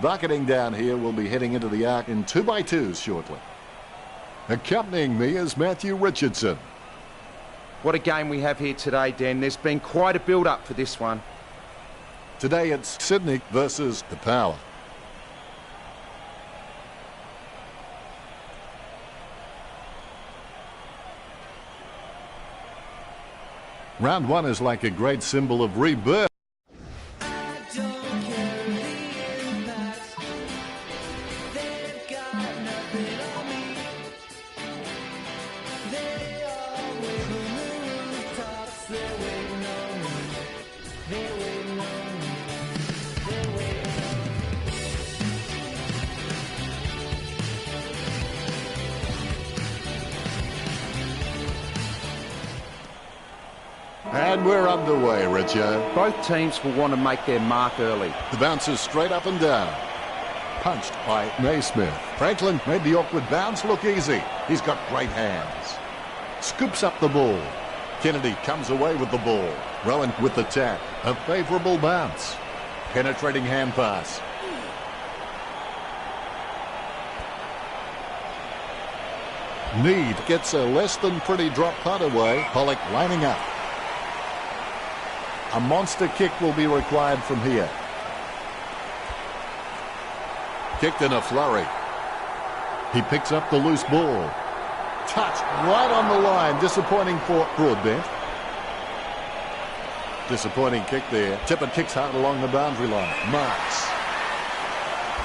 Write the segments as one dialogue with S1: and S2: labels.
S1: Bucketing down here, will be heading into the arc in 2x2s shortly. Accompanying me is Matthew Richardson.
S2: What a game we have here today, Dan. There's been quite a build-up for this one.
S1: Today it's Sydney versus the Power. Round one is like a great symbol of rebirth. And we're underway, Richo.
S2: Both teams will want to make their mark early.
S1: The bounce is straight up and down. Punched by Naismith. Franklin made the awkward bounce look easy. He's got great hands. Scoops up the ball. Kennedy comes away with the ball. Rowan with the tap. A favourable bounce. Penetrating hand pass. Need gets a less than pretty drop punt away. Pollock lining up. A monster kick will be required from here. Kicked in a flurry. He picks up the loose ball. Touch right on the line. Disappointing for Broadbent. Disappointing kick there. Tippett kicks hard along the boundary line. Marks.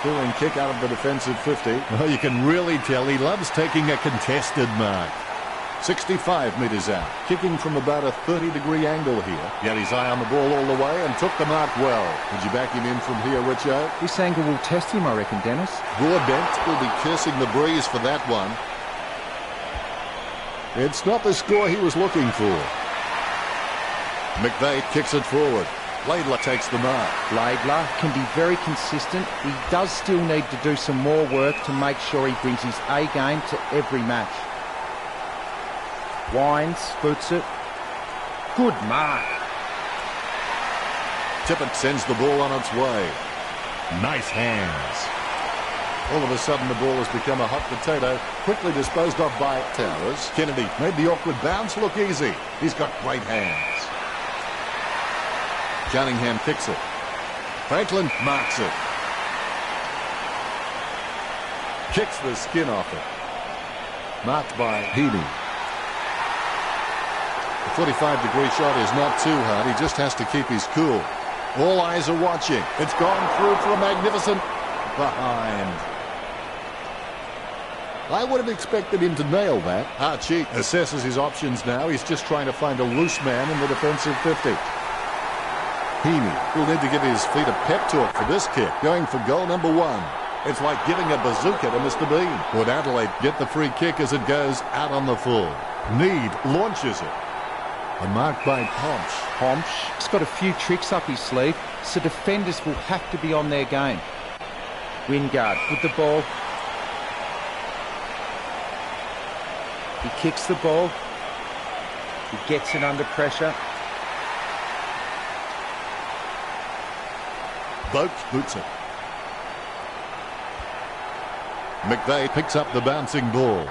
S1: Pulling kick out of the defensive 50. Well, you can really tell he loves taking a contested mark. 65 metres out. Kicking from about a 30-degree angle here. He had his eye on the ball all the way and took the mark well. Would you back him in from here, Richo?
S2: This angle will test him, I reckon, Dennis.
S1: Broadbent will be cursing the breeze for that one. It's not the score he was looking for. McVeigh kicks it forward. Laidler takes the mark.
S2: Laidler can be very consistent. He does still need to do some more work to make sure he brings his A game to every match. Wines, boots it. Good mark.
S1: Tippett sends the ball on its way. Nice hands. All of a sudden the ball has become a hot potato. Quickly disposed of by Towers. Kennedy made the awkward bounce look easy. He's got great hands. Cunningham kicks it. Franklin marks it. Kicks the skin off it. Marked by Heaney. The 45-degree shot is not too hard. He just has to keep his cool. All eyes are watching. It's gone through for a magnificent behind. I would have expected him to nail that. Archie assesses his options now. He's just trying to find a loose man in the defensive 50. Heaney will need to give his feet a pep talk for this kick. Going for goal number one. It's like giving a bazooka to Mr. Bean. Would Adelaide get the free kick as it goes out on the full? Need launches it. A mark by Homsch.
S2: He's got a few tricks up his sleeve, so defenders will have to be on their game. Wingard with the ball. He kicks the ball. He gets it under pressure.
S1: Boakes boots it. McVeigh picks up the bouncing ball.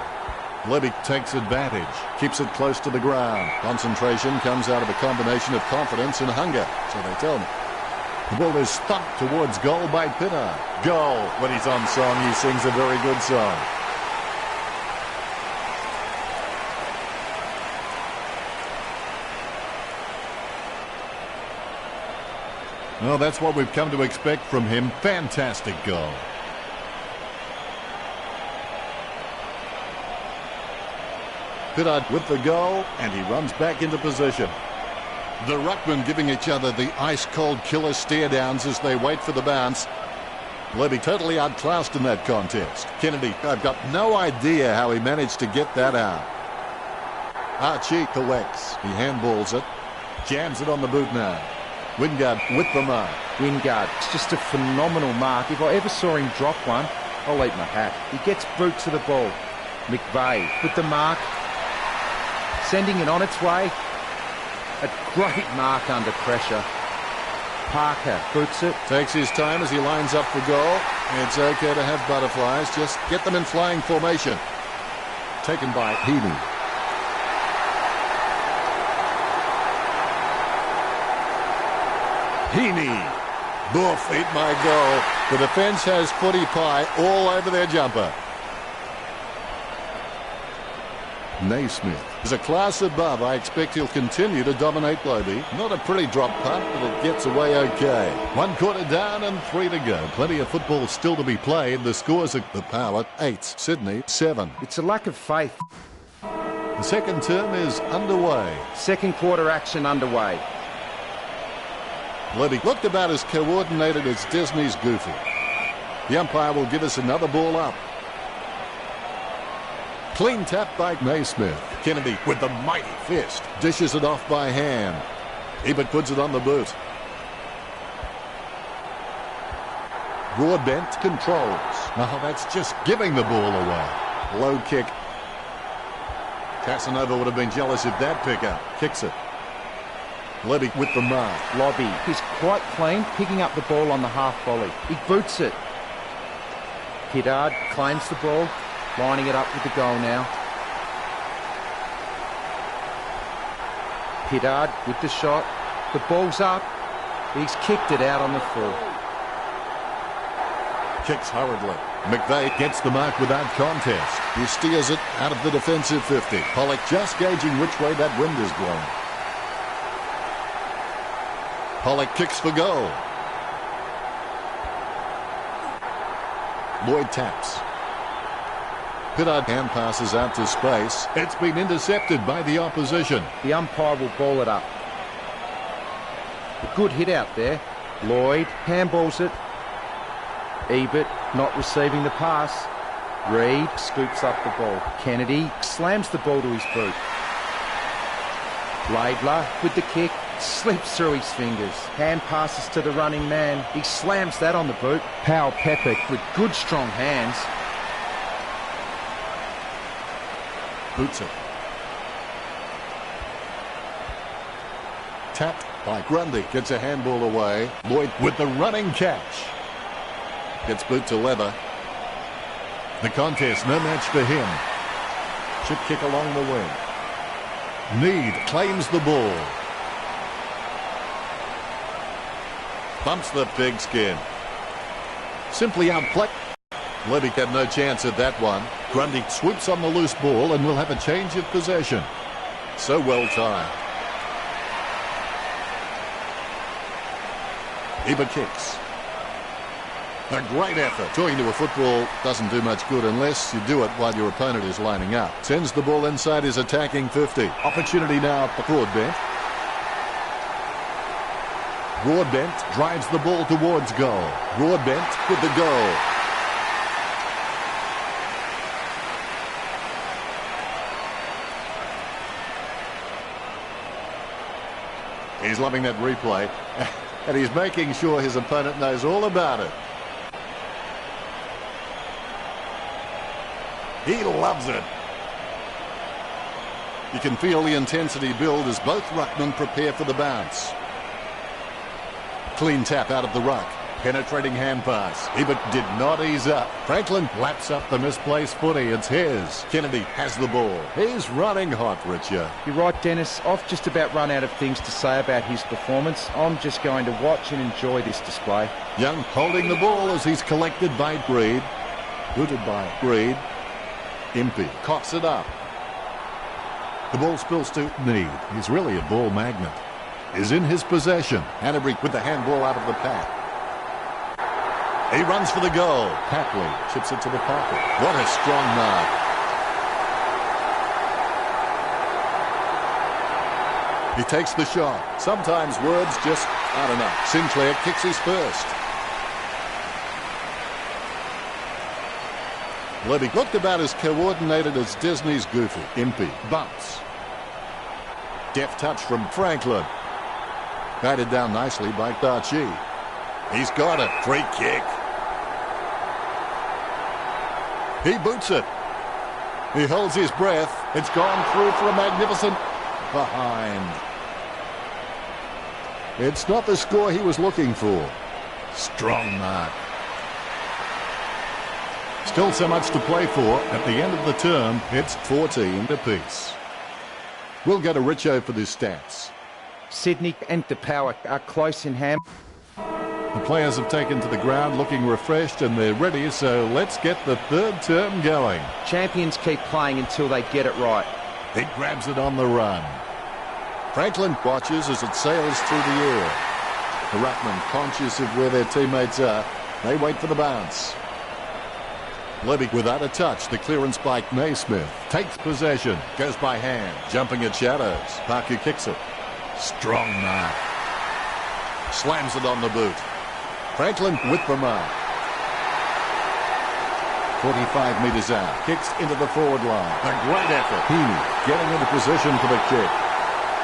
S1: Levick takes advantage, keeps it close to the ground. Concentration comes out of a combination of confidence and hunger, so they tell me. The ball is thumped towards goal by Pittard. Goal. When he's on song, he sings a very good song. Well, that's what we've come to expect from him. Fantastic goal. Pittard with the goal, and he runs back into position. The ruckmen giving each other the ice-cold killer stare-downs as they wait for the bounce. Levy totally outclassed in that contest. Kennedy, I've got no idea how he managed to get that out. Archie collects. He handballs it. Jams it on the boot now. Wingard with the mark.
S2: Wingard, it's just a phenomenal mark. If I ever saw him drop one, I'll eat my hat. He gets boot to the ball. McVeigh with the mark. Sending it on its way. A great mark under pressure. Parker boots it.
S1: Takes his time as he lines up for goal. It's okay to have butterflies. Just get them in flying formation. Taken by Heaney. Heaney. Boof, eat my goal. The defence has footy pie all over their jumper. Naismith is a class above. I expect he'll continue to dominate Lobe. Not a pretty drop punt, but it gets away okay. 1 quarter down and 3 to go. Plenty of football still to be played. The scores are the Power 8, Sydney 7.
S2: It's a lack of faith.
S1: The second term is underway.
S2: Second quarter action underway.
S1: Lobe looked about as coordinated as Disney's Goofy. The umpire will give us another ball up. Clean tap by Naismith. Kennedy with the mighty fist. Dishes it off by hand. Ebert puts it on the boot. Broadbent controls. Oh, that's just giving the ball away. Low kick. Casanova would have been jealous if that pickup. Kicks it. Levy with the mark.
S2: Lobby. He's quite clean, picking up the ball on the half volley. He boots it. Hiddard claims the ball. Lining it up with the goal now. Hiddard with the shot. The ball's up. He's kicked it out on the full.
S1: Kicks hurriedly. McVeigh gets the mark without contest. He steers it out of the defensive 50. Pollock just gauging which way that wind is blowing. Pollock kicks for goal. Lloyd taps. Pittard hand passes out to space. It's been intercepted by the opposition.
S2: The umpire will ball it up. A good hit out there. Lloyd handballs it. Ebert not receiving the pass. Reid scoops up the ball. Kennedy slams the ball to his boot. Laidler with the kick. Slips through his fingers. Hand passes to the running man. He slams that on the boot. Powell Pepper with good strong hands.
S1: Boots it. Tapped by Grundy. Gets a handball away. Lloyd with the running catch. Gets boot to Leather. The contest, no match for him. Chip kick along the wing. Need claims the ball. Bumps the pigskin. Simply outplayed. Levy had no chance at that one. Grundy swoops on the loose ball and will have a change of possession. So well timed. Ebert kicks. A great effort. Talking to a football doesn't do much good unless you do it while your opponent is lining up. Sends the ball inside his attacking 50. Opportunity now for Broadbent. Broadbent drives the ball towards goal. Broadbent with the goal. He's loving that replay, and he's making sure his opponent knows all about it. He loves it. You can feel the intensity build as both ruckmen prepare for the bounce. Clean tap out of the ruck. Penetrating hand pass. Ebert did not ease up. Franklin laps up the misplaced footy. It's his. Kennedy has the ball. He's running hot, Richard.
S2: You're right, Dennis. I've just about run out of things to say about his performance. I'm just going to watch and enjoy this display.
S1: Young holding the ball as he's collected by Breed. Booted by Breed. Impey cocks it up. The ball spills to Need. He's really a ball magnet. Is in his possession. Hanbury with the handball out of the pack. He runs for the goal. Papley chips it to the pocket. What a strong mark. He takes the shot. Sometimes words just aren't enough. Sinclair kicks his first. Levy looked about as coordinated as Disney's Goofy. Impey bumps. Deft touch from Franklin. Guided down nicely by Darchi. He's got it. Free kick. He boots it. He holds his breath. It's gone through for a magnificent behind. It's not the score he was looking for. Strong mark. Still so much to play for. At the end of the term, it's 14 apiece. We'll go to Richo for the stats.
S2: Sydney and the Power are close in hand.
S1: The players have taken to the ground looking refreshed and they're ready, so let's get the third term going.
S2: Champions keep playing until they get it right.
S1: He grabs it on the run. Franklin watches as it sails through the air. The ruckman, conscious of where their teammates are, they wait for the bounce. Levy without a touch. The clearance by Naismith. Takes possession. Goes by hand. Jumping at shadows. Parker kicks it. Strong mark. Slams it on the boot. Franklin with the mark. 45 metres out. Kicks into the forward line. A great effort. Heaney getting into position for the kick.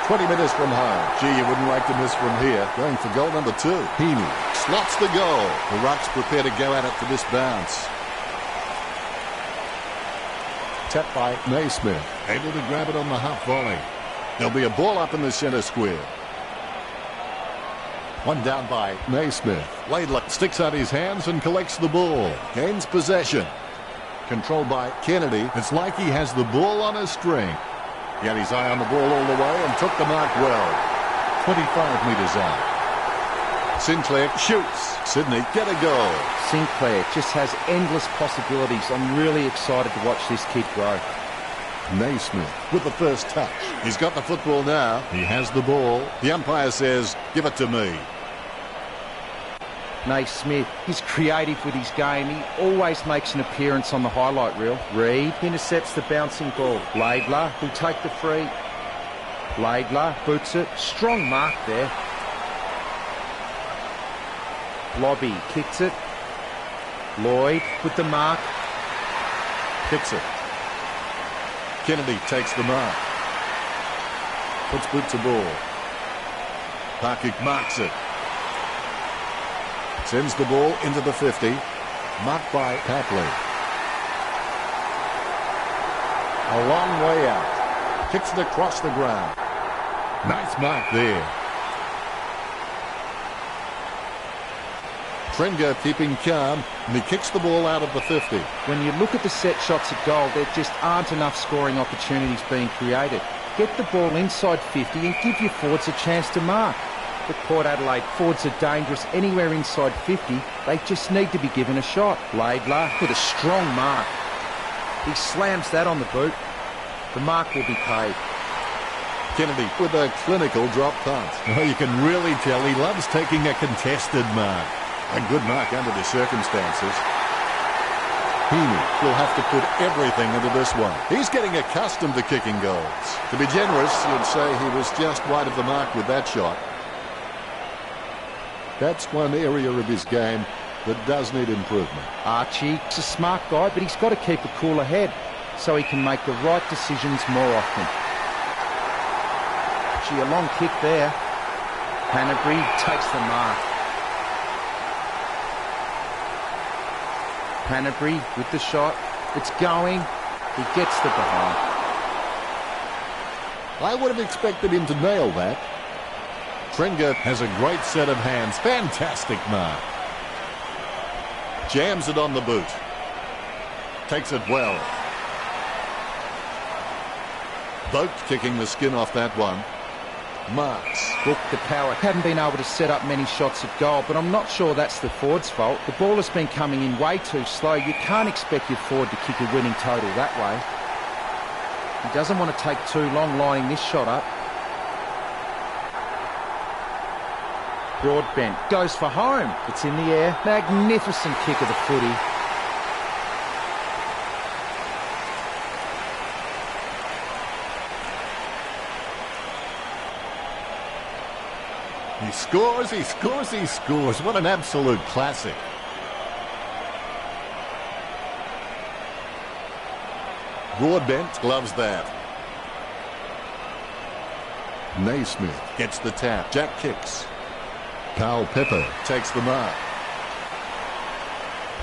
S1: 20 metres from home. Gee, you wouldn't like to miss from here. Going for goal number 2. Heaney slots the goal. The Rucks prepare to go at it for this bounce. Tapped by Naismith. Able to grab it on the half volley. There'll be a ball up in the centre square. One down by Naismith. Laidler sticks out his hands and collects the ball. Gains possession. Controlled by Kennedy. It's like he has the ball on a string. He had his eye on the ball all the way and took the mark well. 25 metres out. Sinclair shoots. Sydney get a goal.
S2: Sinclair just has endless possibilities. I'm really excited to watch this kid grow.
S1: Naismith with the first touch. He's got the football now. He has the ball. The umpire says, give it to me.
S2: Naismith, he's creative with his game. He always makes an appearance on the highlight reel. Reid intercepts the bouncing ball. Laidler will take the free. Laidler boots it. Strong mark there. Lobby kicks it. Lloyd with the mark.
S1: Kicks it. Kennedy takes the mark. Puts boot to ball. Parker marks it. Sends the ball into the 50. Marked by Papley. A long way out. Kicks it across the ground. Nice mark there. Trenga keeping calm, and he kicks the ball out of the 50.
S2: When you look at the set shots at goal, there just aren't enough scoring opportunities being created. Get the ball inside 50 and give your forwards a chance to mark. But Port Adelaide forwards are dangerous anywhere inside 50. They just need to be given a shot. Laidler with a strong mark. He slams that on the boot. The mark will be paid.
S1: Kennedy with a clinical drop punt. Oh, you can really tell he loves taking a contested mark. A good mark under the circumstances. Heaney will have to put everything into this one. He's getting accustomed to kicking goals. To be generous, you'd say he was just wide of the mark with that shot. That's one area of his game that does need improvement.
S2: Archie's a smart guy, but he's got to keep a cooler head so he can make the right decisions more often. Gee, a long kick there. Hanbury takes the mark. Hanbury with the shot. It's going. He gets the behind.
S1: I would have expected him to nail that. Trenga has a great set of hands. Fantastic mark. Jams it on the boot. Takes it well. Boat kicking the skin off that one. Marks.
S2: Look, the Power haven't been able to set up many shots at goal, but I'm not sure that's the forward's fault. The ball has been coming in way too slow. You can't expect your forward to kick a winning total that way. He doesn't want to take too long lining this shot up. Broadbent goes for home. It's in the air. Magnificent kick of the footy.
S1: He scores, he scores, he scores. What an absolute classic. Broadbent loves that. Naismith gets the tap. Jack kicks. Carl Pepper takes the mark.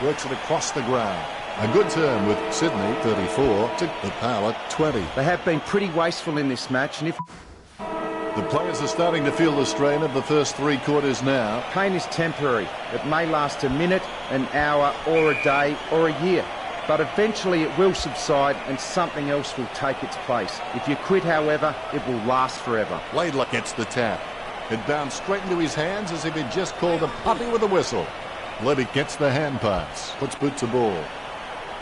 S1: Works it across the ground. A good turn with Sydney, 34, to the Power, 20.
S2: They have been pretty wasteful in this match, and if
S1: The players are starting to feel the strain of the first 3 quarters now.
S2: Pain is temporary. It may last a minute, an hour, or a day, or a year. But eventually it will subside and something else will take its place. If you quit, however, it will last forever.
S1: Laidlaw gets the tap. It bounced straight into his hands as if he'd just called a puppy with a whistle. Levy gets the hand pass. Puts boot to ball.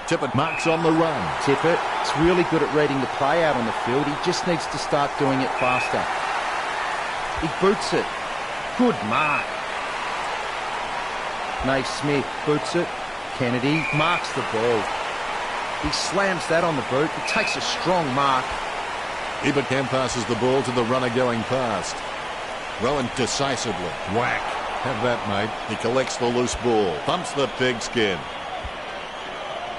S1: Tippett marks on the run.
S2: Tippett is really good at reading the play out on the field. He just needs to start doing it faster. He boots it. Good mark. Naismith boots it. Kennedy marks the ball. He slams that on the boot. He takes a strong mark.
S1: Ebert hand passes the ball to the runner going past. Rowan decisively. Whack. Have that, mate. He collects the loose ball. Bumps the pigskin.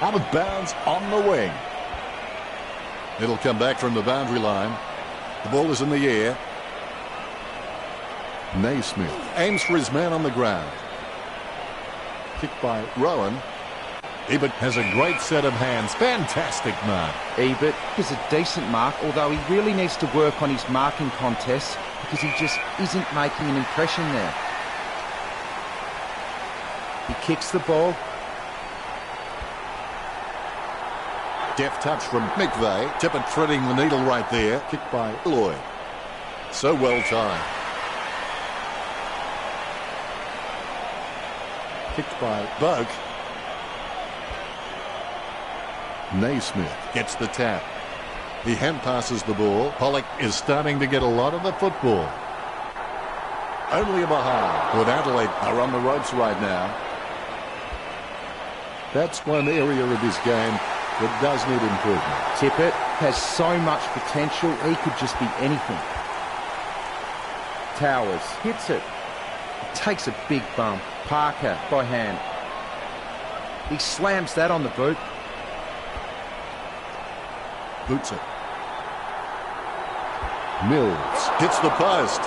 S1: Out of bounds on the wing. It'll come back from the boundary line. The ball is in the air. Naismith aims for his man on the ground. Kicked by Rowan. Ebert has a great set of hands. Fantastic mark.
S2: Ebert is a decent mark, although he really needs to work on his marking contests because he just isn't making an impression there. He kicks the ball.
S1: Deft touch from McVeigh. Tippett threading the needle right there. Kicked by Lloyd. So well timed. Kicked by Boak. Naismith gets the tap. He hand passes the ball. Pollock is starting to get a lot of the football. Only a behind. With Adelaide are on the ropes right now. That's one area of his game that does need improvement.
S2: Tippett has so much potential, he could just be anything. Towers hits it. It takes a big bump. Parker by hand. He slams that on the boot.
S1: Boots it. Mills hits the post.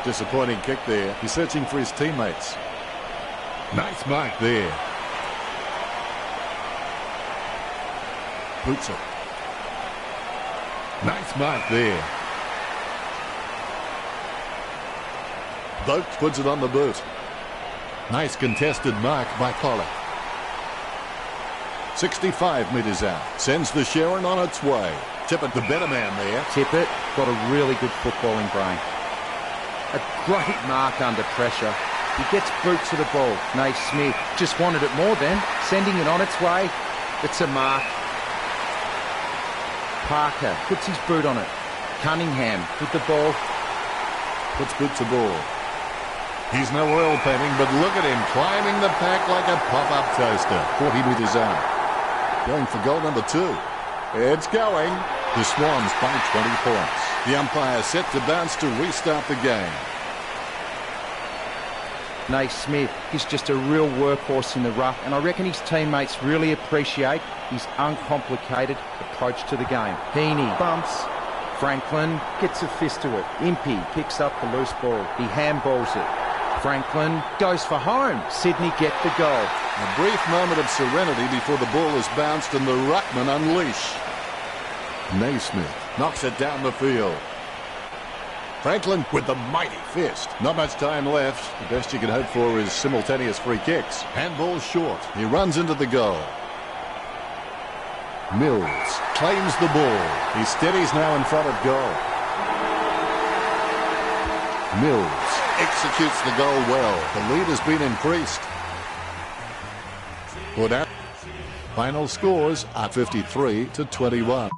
S1: Disappointing kick there. He's searching for his teammates. Nice mark there. Boots it. Nice mark there. Boat puts it on the boot. Nice contested mark by Pollock. 65 metres out. Sends the Sharon on its way. Tippett the better man there.
S2: Tippett got a really good footballing brain. A great mark under pressure. He gets boot to the ball. Naismith just wanted it more then. Sending it on its way. It's a mark. Parker puts his boot on it. Cunningham with the ball.
S1: Puts boot to ball. He's no oil painting, but look at him climbing the pack like a pop-up toaster. 40 metres out. Going for goal number 2. It's going. The Swans by 20 points. The umpire set to bounce to restart the game.
S2: Naismith is just a real workhorse in the ruck, and I reckon his teammates really appreciate his uncomplicated approach to the game. Heaney bumps. Franklin gets a fist to it. Impey picks up the loose ball. He handballs it. Franklin goes for home. Sydney get the goal.
S1: A brief moment of serenity before the ball is bounced and the ruckman unleash. Naismith knocks it down the field. Franklin with the mighty fist. Not much time left. The best you can hope for is simultaneous free kicks. Handball short. He runs into the goal. Mills claims the ball. He steadies now in front of goal. Mills executes the goal well. The lead has been increased. Put out. Final scores are 53 to 21.